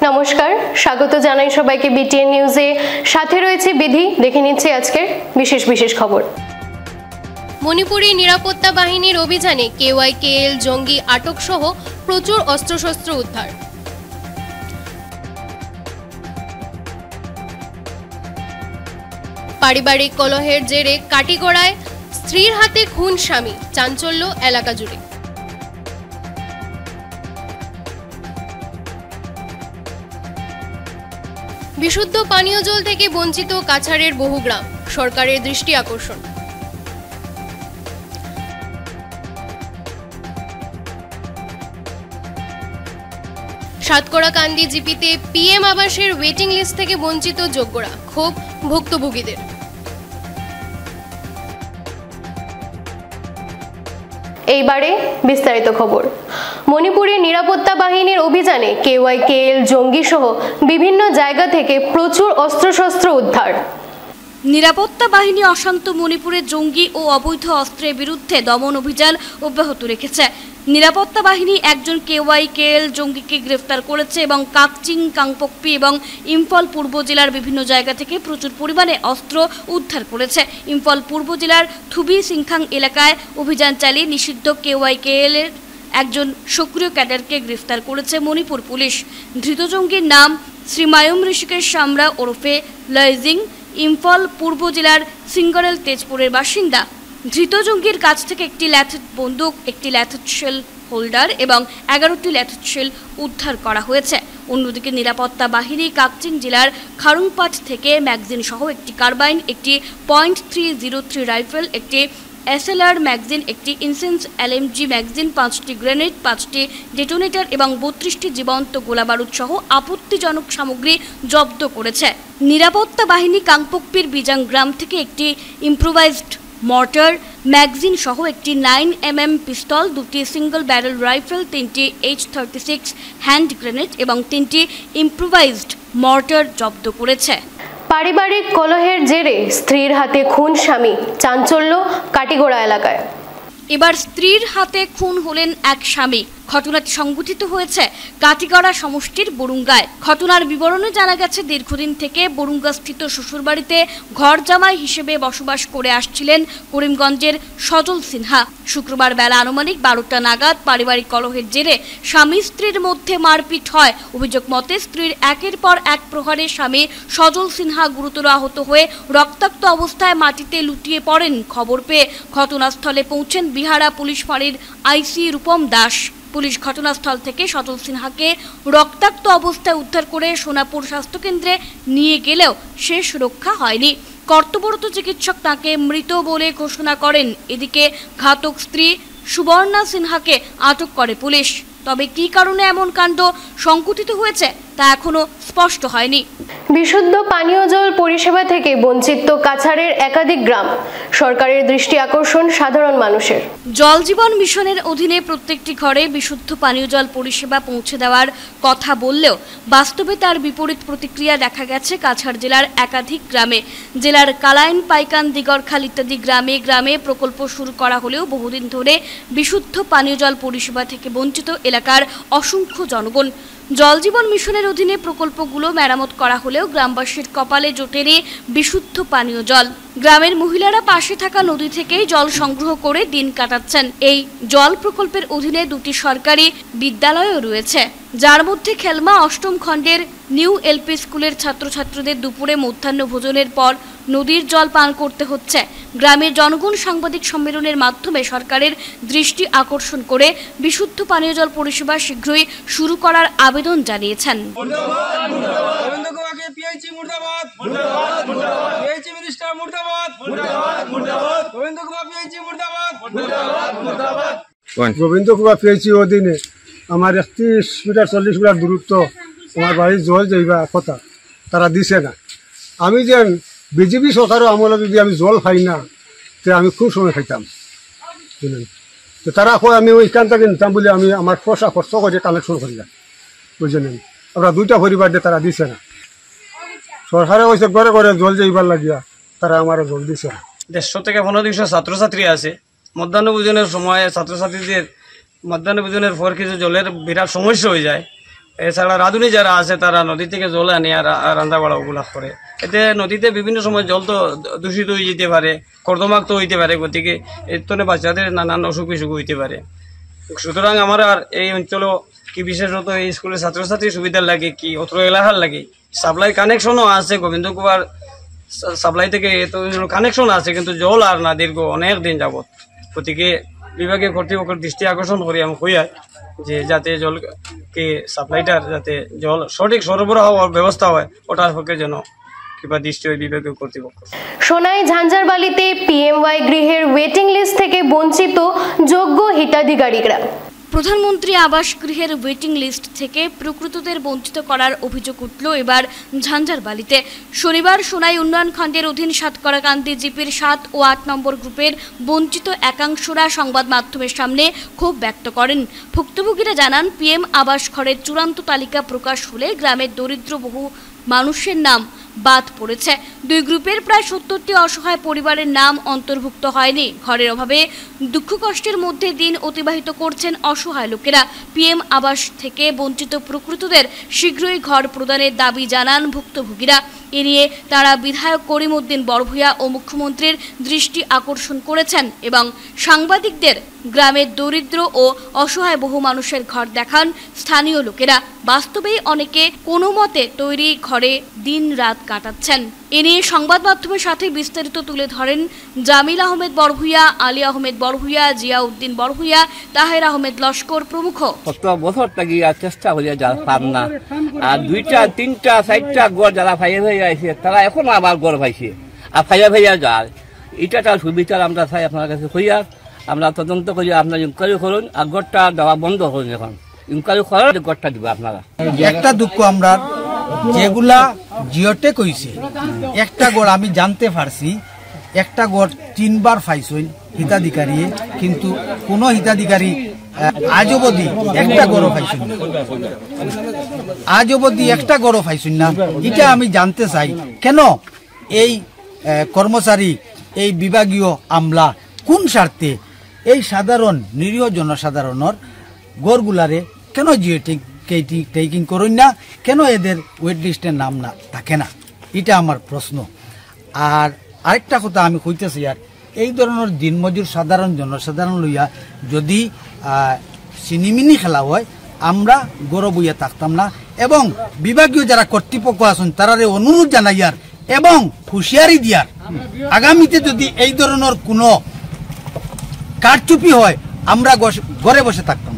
নমস্কার, স্বাগত জানাই সবাইকে বিটিএন নিউজে। সাথে রয়েছে বিধি। দেখে নিচ্ছে আজকের বিশেষ খবর। মণিপুরে নিরাপত্তা বাহিনীর অভিযানে KYKL জঙ্গি আটক সহ প্রচুর অস্ত্রশস্ত্র উদ্ধার। পারিবারিক কলহের জেরে কাটিগড়ায় স্ত্রীর হাতে খুন স্বামী, চাঞ্চল্য এলাকা জুড়ে। বিশুদ্ধ পানীয় জল থেকে বঞ্চিত কাছাড়ের বহু গ্রাম, সরকারের দৃষ্টি আকর্ষণ। সাতকড়াকান্দি জিপিতে PM আবাসের ওয়েটিং লিস্ট থেকে বঞ্চিত যোগ্যরা, ক্ষোভ ভুক্তভোগীদের। এইবারে বিস্তারিত খবর। মণিপুরে নিরাপত্তা বাহিনীর অভিযানে KYKL জঙ্গি সহ বিভিন্ন জায়গা থেকে প্রচুর অস্ত্রশস্ত্র উদ্ধার। নিরাপত্তা বাহিনী অশান্ত মণিপুরে জঙ্গি ও অবৈধ অস্ত্রের বিরুদ্ধে দমন অভিযান অব্যাহত রেখেছে। নিরাপত্তা বাহিনী একজন KYKL জঙ্গিকে গ্রেফতার করেছে এবং কাকচিং, কাংপোকপি এবং ইম্ফল পূর্ব জেলার বিভিন্ন জায়গা থেকে প্রচুর পরিমাণে অস্ত্র উদ্ধার করেছে। ইম্ফল পূর্ব জেলার থুবি সিংখাং এলাকায় অভিযান চালিয়ে নিষিদ্ধ KYKL এর একজন সক্রিয় ক্যাডারকে গ্রেফতার করেছে মণিপুর পুলিশ। ধৃত জঙ্গির নাম শ্রীমায়ুম ঋষিকেশ সামরা ওরফে লয়জিং, ইম্ফল পূর্ব জেলার সিঙ্গরেল তেজপুরের বাসিন্দা। ধৃত জঙ্গির কাছ থেকে একটি ল্যাথেট বন্দুক, একটি ল্যাথেট শেল হোল্ডার এবং 11টি ল্যাথেট শেল উদ্ধার করা হয়েছে। অন্যদিকে নিরাপত্তা বাহিনী কাকচিং জেলার খারুংপাট থেকে ম্যাগজিন সহ একটি কার্বাইন, একটি .303 রাইফেল, একটি SLR ম্যাগজিন, একটি ইনসেন্স LMG ম্যাগজিন, 5টি গ্রেনেড, 5টি ডেটোনেটর এবং 32টি জীবন্ত গোলাবারুদ সহ আপত্তিজনক সামগ্রী জব্দ করেছে। নিরাপত্তা বাহিনী কাংপোকপির বিজাং গ্রাম থেকে একটি ইম্প্রোভাইজড মর্টার, ম্যাগজিন সহ একটি 9mm পিস্তল, 2টি সিঙ্গল ব্যারেল রাইফেল, 3টি H36 হ্যান্ড গ্রেনেড এবং 3টি ইম্প্রোভাইজড মর্টার জব্দ করেছে। পারিবারিক কলহের জেরে স্ত্রীর হাতে খুন স্বামী, চাঞ্চল্য কাটিগড়া এলাকায়। এবার স্ত্রীর হাতে খুন হলেন এক স্বামী। ঘটনাটি সংঘটিত হয়েছে কাটিগড়া সমষ্টির বরুঙ্গায়। ঘটনার বিবরণে জানা গেছে, দীর্ঘদিন থেকে বরুঙ্গাস্থিত শ্বশুরবাড়িতে ঘর জামাই হিসেবে বসবাস করে আসছিলেন করিমগঞ্জের সজল সিনহা। শুক্রবার বেলা আনুমানিক 12টা নাগাদ পারিবারিক কলহের জেরে স্বামী স্ত্রীর মধ্যে মারপিট হয়। অভিযোগ মতে স্ত্রীর একের পর এক প্রহারে স্বামী সজল সিনহা গুরুতর আহত হয়ে রক্তাক্ত অবস্থায় মাটিতে লুটিয়ে পড়েন। খবর পেয়ে ঘটনাস্থলে পৌঁছেন বিহারা পুলিশ ফাঁড়ির IC রূপম দাস। পুলিশ ঘটনাস্থল থেকে সজল সিনহাকে রক্তাক্ত অবস্থায় উদ্ধার করে সোনাপুর স্বাস্থ্যকেন্দ্রে নিয়ে গেলেও শেষ রক্ষা হয়নি। কর্তব্যরত চিকিৎসক তাকে মৃত বলে ঘোষণা করেন। এদিকে ঘাতক স্ত্রী সুবর্ণা সিনহাকে আটক করে পুলিশ। তবে কী কারণে এমন কাণ্ড সংঘটিত হয়েছে তা এখনো স্পষ্ট হয়নি। বিশুদ্ধ পানীয় জল পরিষেবা থেকে বঞ্চিত কাছাড়ের একাধিক গ্রাম, সরকারের দৃষ্টি আকর্ষণ সাধারণ মানুষের। জল জীবন মিশনের অধীনে প্রত্যেকটি ঘরে বিশুদ্ধ পানীয় জল পরিষেবা পৌঁছে দেওয়ার কথা বললেও বাস্তবে তার বিপরীত প্রতিক্রিয়া দেখা গেছে কাছাড় জেলার একাধিক গ্রামে। জেলার কালাইন, পাইকান, দিগরখাল ইত্যাদি গ্রামে গ্রামে প্রকল্প শুরু করা হলেও বহুদিন ধরে বিশুদ্ধ পানীয় জল পরিষেবা থেকে বঞ্চিত এলাকার অসংখ্য জনগণ। জল জীবন মিশনের অধীনে প্রকল্পগুলো মেরামত করা হলেও গ্রামবাসীর কপালে জোটেনি বিশুদ্ধ পানীয় জল। গ্রামের মহিলারা পাশে থাকা নদী থেকেই জল সংগ্রহ করে দিন কাটাচ্ছেন। এই জল প্রকল্পের অধীনে 2টি সরকারি বিদ্যালয়ও রয়েছে, যার মধ্যে খেলমা 8ম খণ্ডের নিউ LP স্কুলের ছাত্রছাত্রীদের দুপুরে মধ্যাহ্ন ভোজনের পর নদীর জল পান করতে হচ্ছে। গ্রামের জনগণ সাংবাদিক সম্মেলনের মাধ্যমে সরকারের দৃষ্টি আকর্ষণ করে বিশুদ্ধ পানীয় জল পরিষেবা শীঘ্রই শুরু করার আবেদন জানিয়েছেন। গোবিন্দ কুমার PHC অধীনে আমার 31 মিটার 40 মিটার দূরত্ব আমার বাড়ির জল যাইবা কথা তারা দিছে না। আমি যেন বিজেপি সরকারও আমলে যদি আমি জল খাই না তো আমি খুব সময় খাইতাম, বুঝলেন। তো তারা কয় আমি ওইখান থেকে নিতাম বলে আমি আমার পয়সা খরচ করে কালেকশন করিলাম, বুঝলেন। আমরা 2টা পরিবার দিয়ে তারা দিছে না। সরকারে হয়েছে ঘরে ঘরে জল যাইবার লাগিয়া তারা আমার জল দিছে না। 150 থেকে 1500 ছাত্রছাত্রী আছে। মধ্যাহ্ন ভোজনের সময় ছাত্রছাত্রীদের মধ্যাহ্ন ভোজনের পর কিছু জলের বিরাট সমস্যা হয়ে যায়। এছাড়া রাঁধুনি যারা আছে তারা নদী থেকে জল আনে আর রান্না বাড়া ওগুলা করে। এতে নদীতে বিভিন্ন সময় জল তো দূষিত হয়ে যেতে পারে, কর্দমাক্ত হইতে পারে, গতিকে এর তো বাচ্চাদের নানান অসুখ বিসুখ হইতে পারে। সুতরাং আমার আর এই অঞ্চল কি বিশেষত এই স্কুলের ছাত্রছাত্রীর সুবিধার লাগে কি অত্র এলাকার লাগে সাপ্লাই কানেকশনও আছে, গোবিন্দ কুমার সাপ্লাই থেকে তো কানেকশন আছে, কিন্তু জল আর না দীর্ঘ অনেক দিন যাবত। গতিকে বিভাগীয় কর্তৃপক্ষের দৃষ্টি আকর্ষণ করি আমি হইয়া যে যাতে জলকে সাপ্লাইটার যাতে জল সঠিক সরবরাহ হওয়ার ব্যবস্থা হয়, ওটার পক্ষে যেন কিংবা দৃষ্টি হয় বিভাগীয় কর্তৃপক্ষ। সোনাই ঝাঞ্ঝারবালিতে পিএমওয়াই গৃহের ওয়েটিং লিস্ট থেকে বঞ্চিত যোগ্য হিতাধিকারীরা। প্রধানমন্ত্রী আবাস গৃহের ওয়েটিং লিস্ট থেকে প্রকৃতদের বঞ্চিত করার অভিযোগ উঠল এবার ঝাঞ্ঝারবালিতে। শনিবার সোনাই উন্নয়ন খণ্ডের অধীন সাতকড়াকান্দি জিপির 7 ও 8 নম্বর গ্রুপের বঞ্চিত একাংশরা সংবাদ মাধ্যমের সামনে ক্ষোভ ব্যক্ত করেন। ভুক্তভোগীরা জানান, পিএম আবাস ঘরের চূড়ান্ত তালিকা প্রকাশ হলে গ্রামের দরিদ্র বহু মানুষের নাম বাদ পড়েছে। দুই গ্রুপের প্রায় 70টি অসহায় পরিবারের নাম অন্তর্ভুক্ত হয়নি। ঘরের অভাবে দুঃখ কষ্টের মধ্যে দিন অতিবাহিত করছেন অসহায় লোকেরা। পিএম আবাস থেকে বঞ্চিত প্রকৃতদের শীঘ্রই ঘর প্রদানের দাবি জানান ভুক্তভোগীরা। এ নিয়ে তারা বিধায়ক করিম উদ্দিন বড়ভূয়া ও মুখ্যমন্ত্রীর দৃষ্টি আকর্ষণ করেছেন এবং সাংবাদিকদের গ্রামের দরিদ্র ও অসহায় বহু মানুষের ঘর দেখান স্থানীয় লোকেরা। বাস্তবেই অনেকে কোনো মতে তৈরি ঘরে দিন রাত কাটাচ্ছেন। এ নিয়ে সংবাদ মাধ্যমের সাথে বিস্তারিত তুলে ধরেন জামিল আহমেদ বড়ভূয়া, আলী আহমেদ বড়ভূয়া, জিয়া উদ্দিন বড়ভূয়া, তাহের আহমেদ লস্কর প্রমুখ। কত বছর থেকে চেষ্টা করিয়া যা পান না, আর 2টা 3টা 4টা গড় যারা ভাইয়া ভাইয়া আছে তারা এখন আবার গড় পাইছে আর ভাইয়া ভাইয়া যায়। এটা তার সুবিধা আমরা চাই আপনার কাছে হইয়া, আমরা তদন্ত করি, আপনার ইনকোয়ারি করুন আর গড়টা দেওয়া বন্ধ করুন। এখন ইনকোয়ারি করার গড়টা দিব আপনারা। একটা দুঃখ আমরা যেগুলা জিওটেক হইছে, একটা গড় আমি জানতে পারছি, একটা গড় 3 বার পাইছেন হিতাধিকারী, কিন্তু কোনো হিতাধিকারী আজ অবধি একটা গড়ও পাইছেন না, আজ অবধি একটা গড়ও পাইছেন না। এটা আমি জানতে চাই কেন এই কর্মচারী, এই বিভাগীয় আমলা কোন স্বার্থে এই সাধারণ নিরীহ জনসাধারণের গড়গুলারে কেন জিওটেক টেকিং করুন না, কেন এদের ওয়েট লিস্টের নাম না থাকে না, এটা আমার প্রশ্ন। আর আরেকটা কথা আমি কইতেছি, আর এই ধরনের দিনমজুর সাধারণ জনসাধারণ লইয়া যদি সিনিমিনি খেলা হয় আমরা গৌরব হইয়া থাকতাম না, এবং বিভাগীয় যারা কর্তৃপক্ষ আছেন তারারে অনুরোধ জানাইয়ার এবং হুঁশিয়ারি দিয়ার আগামীতে যদি এই ধরনের কোনো কারচুপি হয় আমরা ঘরে বসে থাকতাম।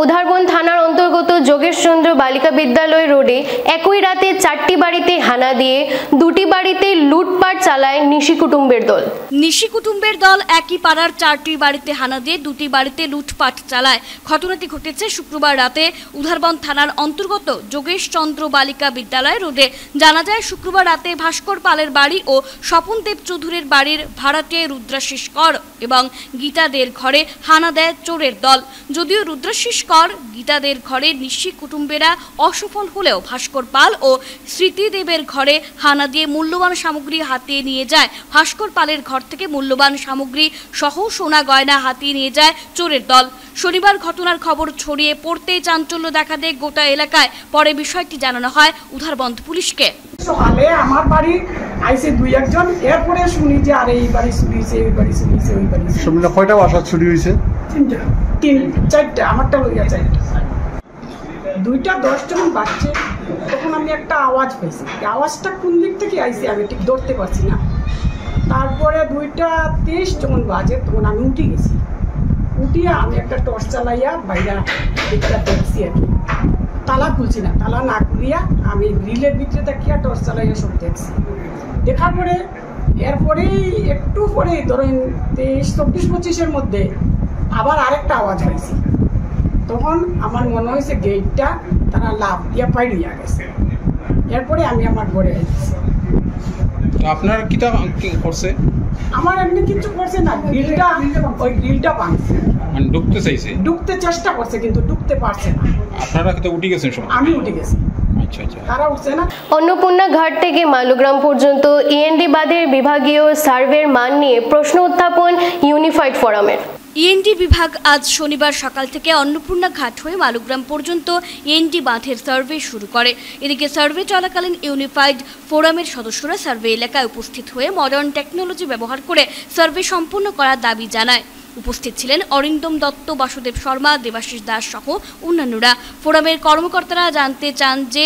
উধারবন থানার অন্তর্গত যোগেশচন্দ্র বালিকা বিদ্যালয় রোডে একই রাতে 4টি বাড়িতে হানা দিয়ে 2টি বাড়িতে লুটপাট চালায় নিশি কুটুম্বের দল। নিশি কুটুম্বের দল একই পাড়ার 4টি বাড়িতে হানা দিয়ে 2টি বাড়িতে লুটপাট চালায়। ঘটনাটি ঘটেছে শুক্রবার রাতে উধারবন থানার অন্তর্গত যোগেশচন্দ্র বালিকা বিদ্যালয় রোডে। জানা যায়, শুক্রবার রাতে ভাস্কর পালের বাড়ি ও স্বপন দেব চৌধুরীর বাড়ির ভাড়াটে রুদ্রাশিস কর এবং গীতাদের ঘরে হানা দেয় চোরের দল। যদিও রুদ্রাশিস কর, গীতাদের ঘরে নিশি কুটুম্বেরা অসফল হলেও ভাস্কর পাল ও স্মৃতি দেবের ঘরে হানা দিয়ে মূল্যবান সামগ্রী হাতিয়ে নিয়ে যায়। ভাস্কর পালের ঘর থেকে মূল্যবান সামগ্রী সহ সোনা গয়না হাতিয়ে নিয়ে যায় চোরের দল। শনিবার ঘটনার খবর ছড়িয়ে পড়তেই চাঞ্চল্য দেখা দেয় গোটা এলাকায়। পরে বিষয়টি জানানো হয় উধারবন্দ পুলিশকে। সকালে আমার বাড়ি আইসে 2-1 এরপরে শুনি যে আরে এই বাড়ি চুরি হয়েছে, ওই বাড়ি চুরি হয়েছে, ওই বাড়ি শুনলে কয়টা বাসা চুরি হয়েছে? 3-4টা, আমারটা লইয়া 4টা। 2:10 যখন বাজছে তখন আমি একটা আওয়াজ পাইছি। আওয়াজটা কোন দিক থেকে আইছে আমি ঠিক ধরতে পারছি না। তারপরে 2:30 যখন বাজে তখন আমি উঠে গেছি। উঠিয়া আমি একটা টর্চ চালাইয়া বাইরে দিকটা দেখছি আর কি। তালা খুলছি না, তালা না খুলিয়া আমি গ্রিলের ভিতরে দেখিয়া টর্চ চালাইয়া সব দেখছি। দেখার পরে এরপরেই একটু পরেই ধরেন 23-24-25-এর মধ্যে আবার আরেকটা আওয়াজ হয়েছে। তখন আমার মনে হয়েছে গেটটা তারা লাভ দিয়া পাইয়া গেছে। এরপরে আমি আমার ঘরে আইছি। আপনার কিটা করছে? আমার এমনি কিছু করছে না, গ্রিলটা ভাঙছে। মানে ঢুকতে চাইছে? ঢুকতে চেষ্টা করছে কিন্তু ঢুকতে পারছে না। আপনারা কি উঠে গেছেন? আমি উঠে গেছি। আচ্ছা আচ্ছা। তারা উঠছে না। অন্নপূর্ণা ঘাট থেকে মালুগ্রাম পর্যন্ত ইএনডি বাদের বিভাগীয় সার্ভের মান নিয়ে প্রশ্ন উত্থাপন ইউনিফাইড ফোরামের। ইএনডি বিভাগ আজ শনিবার সকাল থেকে অন্নপূর্ণা ঘাট হয়ে মালুগ্রাম পর্যন্ত ইএনডি বাঁধের সার্ভে শুরু করে। এদিকে সার্ভে চলাকালীন ইউনিফাইড ফোরামের সদস্যরা সার্ভে এলাকায় উপস্থিত হয়ে মডার্ন টেকনোলজি ব্যবহার করে সার্ভে সম্পূর্ণ করার দাবি জানায়। উপস্থিত ছিলেন অরিন্দম দত্ত, বাসুদেব শর্মা, দেবাশিস দাস সহ অন্যান্যরা। ফোরামের কর্মকর্তারা জানতে চান যে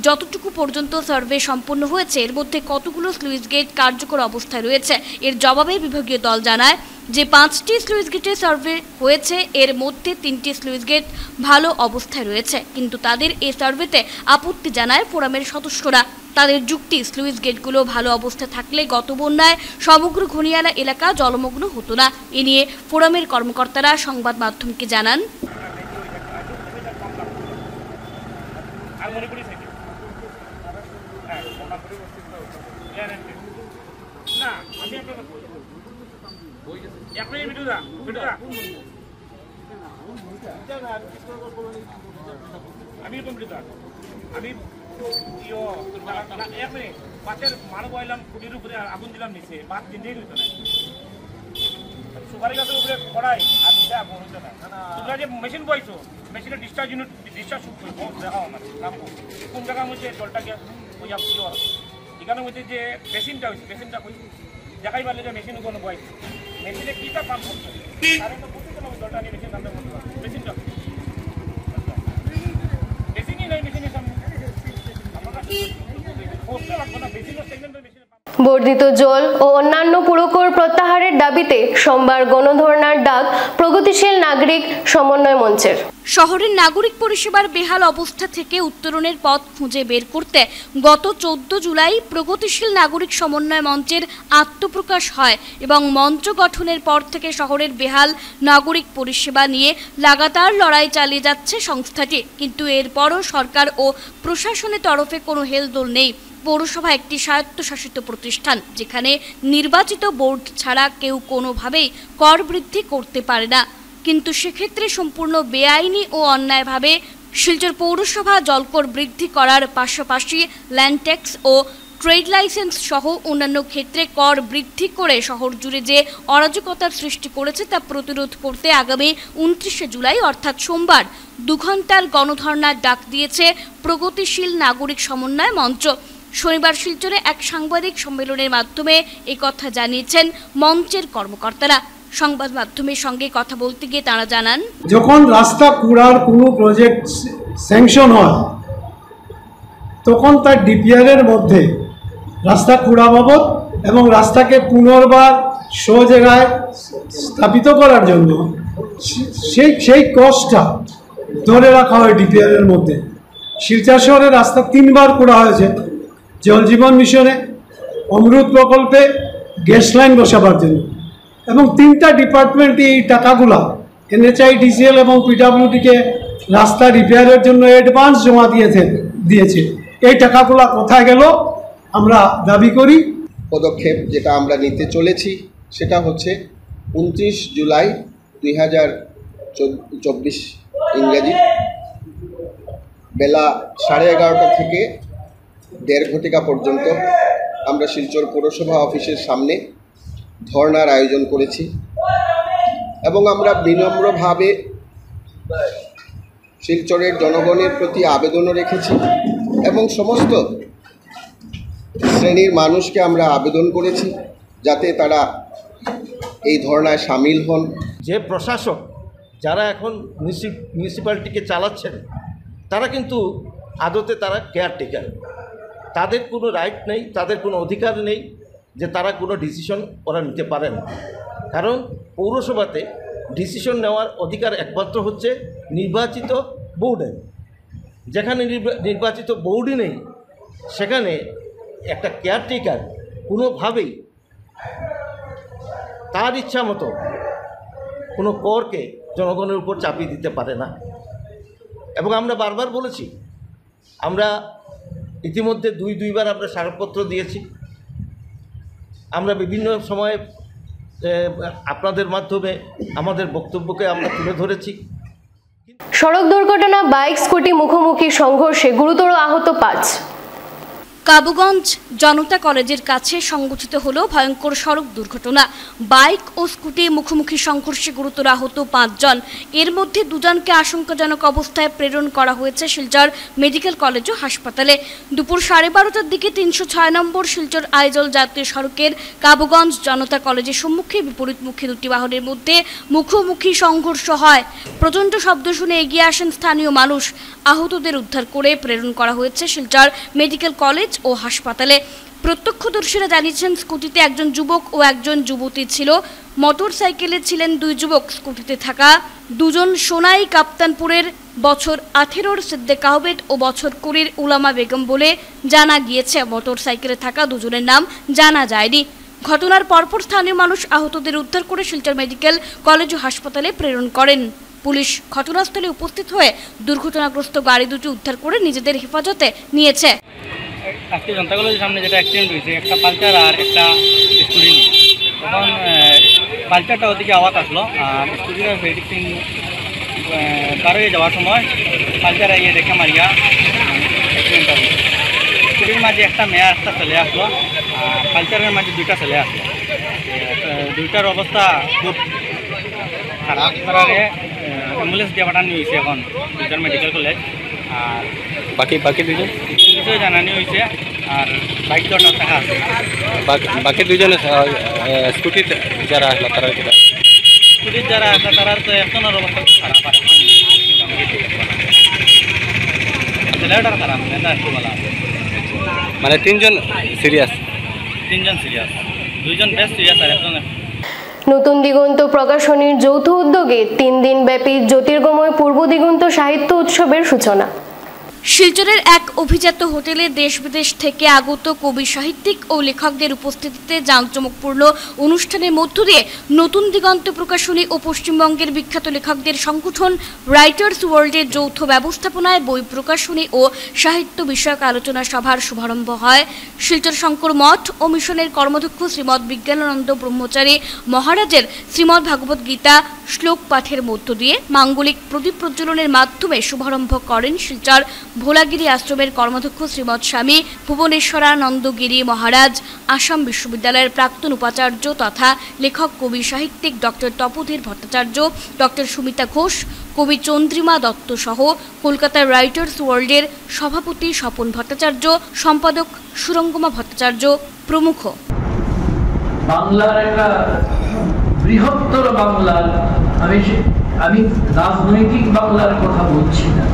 যতটুকু পর্যন্ত সার্ভে সম্পন্ন হয়েছে এর মধ্যে কতগুলো স্লুইস গেট কার্যকর অবস্থায় রয়েছে। এর জবাবে বিভাগীয় দল জানায় যে 5টি স্লুইস গেটে সার্ভে হয়েছে, এর মধ্যে 3টি স্লুইস গেট ভালো অবস্থায় রয়েছে, কিন্তু তাদের এই সার্ভেতে আপত্তি জানায় ফোরামের সদস্যরা। তাদের যুক্তি, স্লুইস গেটগুলো ভালো অবস্থায় থাকলে গত বন্যায় সমগ্র ঘনিয়ালা এলাকা জলমগ্ন হতো না। এ নিয়ে ফোরামের কর্মকর্তারা সংবাদ মাধ্যমকে জানান, আগুন দিলাম নিচে বাদ দিন সুপারি গাছের উপরে খড়াই আর নিচে আগুন হইতো না। তোমরা যে মেশিন বইছো, মেশিনের ডিসচার্জ ইউনিট ডিসচার্জ দেখাও আমার নামবো কোন জায়গার মধ্যে জলটাকে ওই এখানে মধ্যে যে মেশিনটা হয়েছে, মেশিনটা কই দেখাই পারলে যে মেশিন কোনো বই মেশিনে কীটা পাম্প করছে কারেন্টটা বুঝতে হবে জলটা নিয়ে মেশিন নামতে বলতে পারবে মেশিনটা মেশিনই নাই, মেশিনের সামনে আমরা বসতে লাগবো না, মেশিনের সেগমেন্টের মেশিনে। বর্ধিত জল ও অন্যান্য পুরকর প্রত্যাহারের দাবিতে সোমবার গণধর্ণার ডাক প্রগতিশীল নাগরিক সমন্বয় মঞ্চের। শহরের নাগরিক পরিষেবার বেহাল অবস্থা থেকে উত্তরণের পথ খুঁজে বের করতে গত 14 জুলাই প্রগতিশীল নাগরিক সমন্বয় মঞ্চের আত্মপ্রকাশ হয় এবং মঞ্চ গঠনের পর থেকে শহরের বেহাল নাগরিক পরিষেবা নিয়ে লাগাতার লড়াই চালিয়ে যাচ্ছে সংস্থাটি। কিন্তু এরপরও সরকার ও প্রশাসনের তরফে কোনো হেলদোল নেই। পৌরসভা একটি স্বায়ত্তশাসিত প্রতিষ্ঠান, যেখানে নির্বাচিত বোর্ড ছাড়া কেউ কোনোভাবেই কর বৃদ্ধি করতে পারে না, কিন্তু সেক্ষেত্রে সম্পূর্ণ বেআইনি ও অন্যায়ভাবে শিলচর পৌরসভা জলকর বৃদ্ধি করার পাশাপাশি ল্যান্ড ট্যাক্স ও ট্রেড লাইসেন্স সহ অন্যান্য ক্ষেত্রে কর বৃদ্ধি করে শহর জুড়ে যে অরাজকতার সৃষ্টি করেছে তা প্রতিরোধ করতে আগামী 29 জুলাই অর্থাৎ সোমবার 2 ঘন্টার গণধর্ণার ডাক দিয়েছে প্রগতিশীল নাগরিক সমন্বয় মঞ্চ। শনিবার শিলচরে এক সাংবাদিক সম্মেলনের মাধ্যমে এই কথা জানিয়েছেন মঞ্চের কর্মকর্তারা। সংবাদ মাধ্যমের সঙ্গে কথা বলতে গিয়ে তারা জানান, যখন রাস্তা কুড়ার কোনো প্রজেক্ট স্যাংশন হয় তখন তার ডিপিআর এর মধ্যে রাস্তা কুড়া বাবদ এবং রাস্তাকে পুনর্বার জায়গায় স্থাপিত করার জন্য সেই কস্টটা ধরে রাখা হয় ডিপিআর এর মধ্যে। শিলচর শহরে রাস্তা 3বার কুড়া হয়েছে, জল জীবন মিশনে, অমৃত প্রকল্পে, গ্যাস লাইন বসাবার জন্য, এবং 3টা ডিপার্টমেন্ট এই টাকাগুলা এনএচআই, ডিসিএল এবং পিডব্লিউডিকে রাস্তা রিপেয়ারের জন্য অ্যাডভান্স জমা দিয়েছে। এই টাকাগুলা কোথায় গেল আমরা দাবি করি। পদক্ষেপ যেটা আমরা নিতে চলেছি সেটা হচ্ছে 29 জুলাই 2024 ইংরেজি বেলা 11:30 থেকে 1.5 ঘটিকা পর্যন্ত আমরা শিলচর পৌরসভা অফিসের সামনে ধর্নার আয়োজন করেছি এবং আমরা বিনম্রভাবে শিলচরের জনগণের প্রতি আবেদনও রেখেছি এবং সমস্ত শ্রেণীর মানুষকে আমরা আবেদন করেছি যাতে তারা এই ধর্নায় সামিল হন। যে প্রশাসক যারা এখন মিউনিসিপ্যালিটিকে চালাচ্ছেন তারা কিন্তু আদতে তারা কেয়ারটেকার, তাদের কোনো রাইট নেই, তাদের কোনো অধিকার নেই যে তারা কোনো ডিসিশন ওরা নিতে পারেন। কারণ পৌরসভাতে ডিসিশন নেওয়ার অধিকার একমাত্র হচ্ছে নির্বাচিত বোর্ডের। যেখানে নির্বাচিত বোর্ডই নেই সেখানে একটা কেয়ারটেকার কোনোভাবেই তার ইচ্ছা মতো কোনো করকে জনগণের উপর চাপিয়ে দিতে পারে না। এবং আমরা বারবার বলেছি, আমরা ইতিমধ্যে দুইবার আমরা স্মারকপত্র দিয়েছি, আমরা বিভিন্ন সময়ে আপনাদের মাধ্যমে আমাদের বক্তব্যকে আমরা তুলে ধরেছি। সড়ক দুর্ঘটনা, বাইক স্কুটি মুখোমুখি সংঘর্ষে গুরুতর আহত 5। কাবুগঞ্জ জনতা কলেজের কাছে সংঘটিত হলো ভয়ঙ্কর সড়ক দুর্ঘটনা। বাইক ও স্কুটি মুখোমুখি সংঘর্ষে গুরুতর আহত 5 জন। এর মধ্যে 2 জনকে আশঙ্কাজনক অবস্থায় প্রেরণ করা হয়েছে শিলচর মেডিকেল কলেজ ও হাসপাতালে। দুপুর 12:30টার দিকে 306 নম্বর শিলচর আইজল জাতীয় সড়কের কাবুগঞ্জ জনতা কলেজের সম্মুখে বিপরীতমুখী দুটি বাহনের মধ্যে মুখোমুখি সংঘর্ষ হয়। প্রচণ্ড শব্দ শুনে এগিয়ে আসেন স্থানীয় মানুষ। আহতদের উদ্ধার করে প্রেরণ করা হয়েছে শিলচর মেডিকেল কলেজ ও হাসপাতালে। প্রত্যক্ষদর্শীরা জানিয়েছেন স্কুটিতে একজন যুবক ও একজন যুবতী ছিল। মোটর সাইকেলে ছিলেন 2 যুবক। স্কুটিতে থাকা 2 জন সোনাই কাপ্তানপুরের বছর 18-র সিদ্দিক আহমেদ ও বছর 20-র উলামা বেগম বলে জানা গিয়েছে। মোটর সাইকেলে থাকা 2 জনের নাম জানা যায়নি। ঘটনার পরপর স্থানীয় মানুষ আহতদের উদ্ধার করে শিলচর মেডিকেল কলেজ ও হাসপাতালে প্রেরণ করেন। পুলিশ ঘটনাস্থলে উপস্থিত হয়ে দুর্ঘটনাগ্রস্ত গাড়ি দুটি উদ্ধার করে নিজেদের হেফাজতে নিয়েছে। আজকে জনতা কলেজের সামনে যেটা অ্যাক্সিডেন্ট হয়েছে, একটা পালচার আর একটা স্কুটি। তখন পালচারটা ওদিকে আওয়াজ আসলো আর স্কুটিটা ভেরিফিং পার হয়ে যাওয়ার সময় পালচার এগিয়ে দেখে মারিয়া অ্যাক্সিডেন্টটা হলো। স্কুটির মাঝে একটা মেয়ে একটা ছেলে আসলো আর পালচারের মাঝে 2টা ছেলে আসলো। 2টার অবস্থা খুব খারাপ। তারারে অ্যাম্বুলেন্স দিয়ে পাঠানো হয়েছে এখন শিলচর মেডিকেল কলেজ। আর বাকি 2 জন পুলিশও জানানো হয়েছে আর বাইক ধরনের টাকা আছে। বাকি 2 জন স্কুটি যারা আসলো তারা স্কুটির যারা আসলো তারা তো একজনের অবস্থা খারাপ আর ছেলেটার খারাপ নেতা একটু বলা আছে। মানে 3 জন সিরিয়াস। 3 জন সিরিয়াস, 2 জন বেশ সিরিয়াস আর একজন। নতুন দিগন্ত প্রকাশনীর যৌথ উদ্যোগে 3 দিনব্যাপী জ্যোতির্গময় পূর্ব দিগন্ত সাহিত্য উৎসবের সূচনা। শিলচরের এক অভিজাত হোটেলে দেশ বিদেশ থেকে আগত কবি সাহিত্যিক ও লেখকদের উপস্থিতিতে জাঁকজমকপূর্ণ অনুষ্ঠানের মধ্য দিয়ে নতুন দিগন্ত প্রকাশনী ও পশ্চিমবঙ্গের বিখ্যাত লেখকদের সংগঠন রাইটার্স ওয়ার্ল্ডের যৌথ ব্যবস্থাপনায় বই প্রকাশনী ও সাহিত্য বিষয়ক আলোচনা সভার শুভারম্ভ হয়। শিলচর শঙ্কর মঠ ও মিশনের কর্মাধ্যক্ষ শ্রীমৎ বিজ্ঞানানন্দ ব্রহ্মচারী মহারাজের শ্রীমৎ ভাগবত গীতা শ্লোক পাঠের মধ্য দিয়ে মাঙ্গলিক প্রদীপ প্রজ্বলনের মাধ্যমে শুভারম্ভ করেন শিলচর ভোলাগিরি আশ্রমের কর্মাধ্যক্ষ শ্রীমৎ স্বামী ভুবনেশ্বরানন্দগিরি মহারাজ। আসাম বিশ্ববিদ্যালয়ের প্রাক্তন উপাচার্য তথা লেখক কবি সাহিত্যিক ডক্টর তপোধীর ভট্টাচার্য, ডক্টর সুমিতা ঘোষ, কবি চন্দ্রিমা দত্ত সহ কলকাতার রাইটার্স ওয়ার্ল্ডের সভাপতি স্বপন ভট্টাচার্য, সম্পাদক সুরঙ্গমা ভট্টাচার্য প্রমুখ। বাংলার একটা বৃহত্তর বাংলার, আমি রাজনৈতিক বাংলার কথা বলছি না,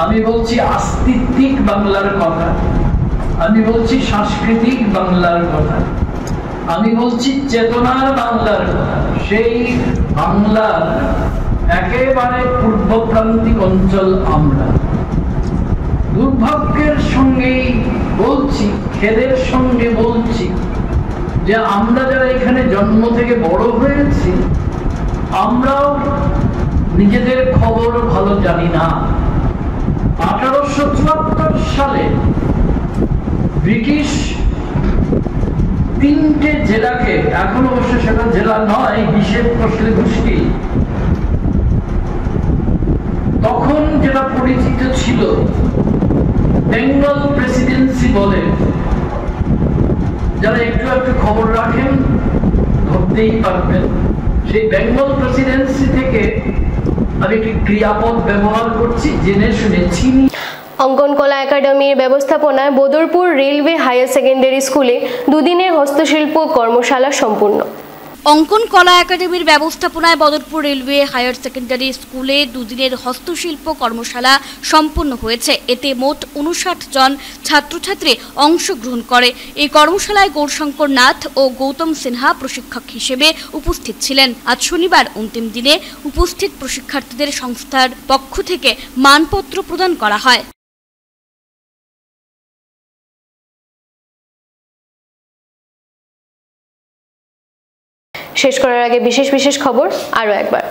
আমি বলছি আস্তিত্বিক বাংলার কথা, আমি বলছি সাংস্কৃতিক বাংলার কথা, আমি বলছি চেতনার বাংলার কথা। সেই বাংলার একেবারে পূর্বপ্রান্তিক অঞ্চল আমরা। দুর্ভাগ্যের সঙ্গেই বলছি, খেদের সঙ্গে বলছি যে আমরা যারা এখানে জন্ম থেকে বড় হয়েছি আমরাও নিজেদের খবর ভালো জানি না। 1874 সালে ব্রিটিশ 3টে জেলাকে, এখন অবশ্য সেটা জেলা নয়, হিসেব কষলে গোষ্ঠী, তখন যেটা পরিচিত ছিল বেঙ্গল প্রেসিডেন্সি বলে, যারা একটু একটু খবর রাখেন ধরতেই পারবেন। সেই বেঙ্গল প্রেসিডেন্সি থেকে আমি একটি ক্রিয়াপদ ব্যবহার করছি, জেনে শুনে চিনি। অঙ্কন কলা একাডেমির ব্যবস্থাপনায় বদরপুর রেলওয়ে হায়ার সেকেন্ডারি স্কুলে 2 দিনের হস্তশিল্প কর্মশালা সম্পূর্ণ। অঙ্কন কলা একাডেমির ব্যবস্থাপনায় বদরপুর রেলওয়ে হায়ার সেকেন্ডারি স্কুলে 2 দিনের হস্তশিল্প কর্মশালা সম্পন্ন হয়েছে। এতে মোট 59 জন ছাত্রছাত্রী অংশগ্রহণ করে। এই কর্মশালায় গৌরশঙ্কর নাথ ও গৌতম সিনহা প্রশিক্ষক হিসেবে উপস্থিত ছিলেন। আজ শনিবার অন্তিম দিনে উপস্থিত প্রশিক্ষার্থীদের সংস্থার পক্ষ থেকে মানপত্র প্রদান করা হয়। শেষ করার আগে বিশেষ খবর আরও একবার।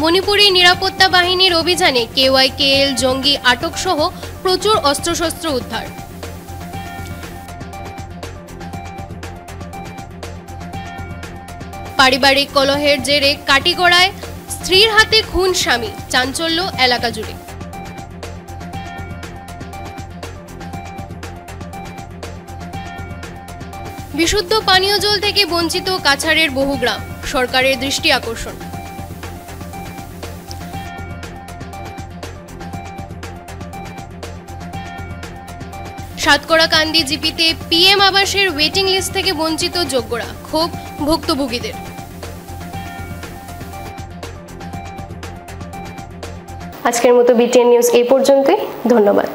মণিপুরে নিরাপত্তা বাহিনীর অভিযানে KYKL জঙ্গি আটক সহ প্রচুর অস্ত্রশস্ত্র উদ্ধার। পারিবারিক কলহের জেরে কাটিগড়ায় স্ত্রীর হাতে খুন স্বামী, চাঞ্চল্য এলাকা জুড়ে। বিশুদ্ধ পানীয় জল থেকে বঞ্চিত কাছাড়ের বহু গ্রাম, সরকারের দৃষ্টি আকর্ষণ। সাতকড়াকান্দি জিপিতে পিএম আবাসের ওয়েটিং লিস্ট থেকে বঞ্চিত যোগ্যরা, ক্ষোভ ভুক্তভোগীদের। আজকের মতো বিটিএন নিউজ এই পর্যন্তই, ধন্যবাদ।